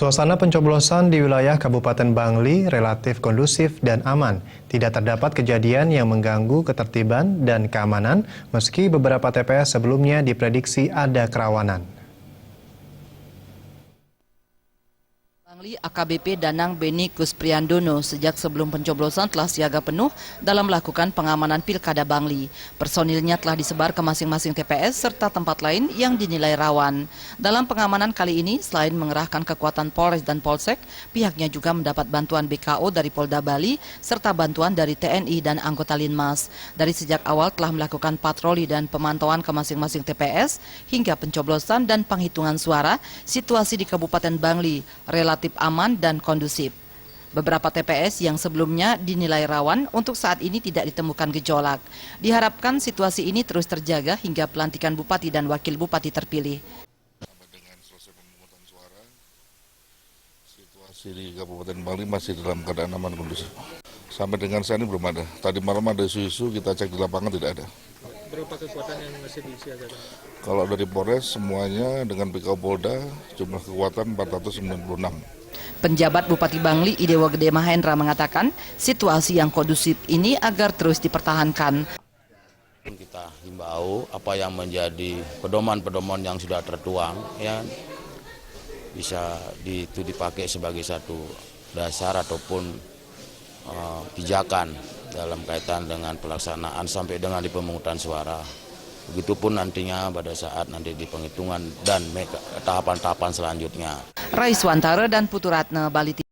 Suasana pencoblosan di wilayah Kabupaten Bangli relatif kondusif dan aman. Tidak terdapat kejadian yang mengganggu ketertiban dan keamanan, meski beberapa TPS sebelumnya diprediksi ada kerawanan. Bangli AKBP Danang Beni Kuspriandono sejak sebelum pencoblosan telah siaga penuh dalam melakukan pengamanan Pilkada Bangli. Personilnya telah disebar ke masing-masing TPS serta tempat lain yang dinilai rawan. Dalam pengamanan kali ini, selain mengerahkan kekuatan Polres dan Polsek, pihaknya juga mendapat bantuan BKO dari Polda Bali serta bantuan dari TNI dan anggota Linmas. Dari sejak awal telah melakukan patroli dan pemantauan ke masing-masing TPS hingga pencoblosan dan penghitungan suara. Situasi di Kabupaten Bangli relatif aman dan kondusif. Beberapa TPS yang sebelumnya dinilai rawan untuk saat ini tidak ditemukan gejolak. Diharapkan situasi ini terus terjaga hingga pelantikan Bupati dan Wakil Bupati terpilih. Dengan selesai pemungutan suara, situasi di Kabupaten Bangli masih dalam keadaan aman kondusif. Sampai dengan saat ini belum ada. Tadi malam ada isu-isu, kita cek di lapangan tidak ada. Berapa kekuatan yang masih disiagakan? Kalau dari Polres semuanya dengan BKO Polda jumlah kekuatan 496. Penjabat Bupati Bangli Idewa Gede Mahendra mengatakan situasi yang kondusif ini agar terus dipertahankan. Kita himbau apa yang menjadi pedoman-pedoman yang sudah tertuang ya bisa itu dipakai sebagai satu dasar ataupun pijakan dalam kaitan dengan pelaksanaan sampai dengan di pemungutan suara. Begitupun nantinya pada saat nanti di penghitungan dan tahapan-tahapan selanjutnya. Raiswantara dan Putu Ratna, Bali.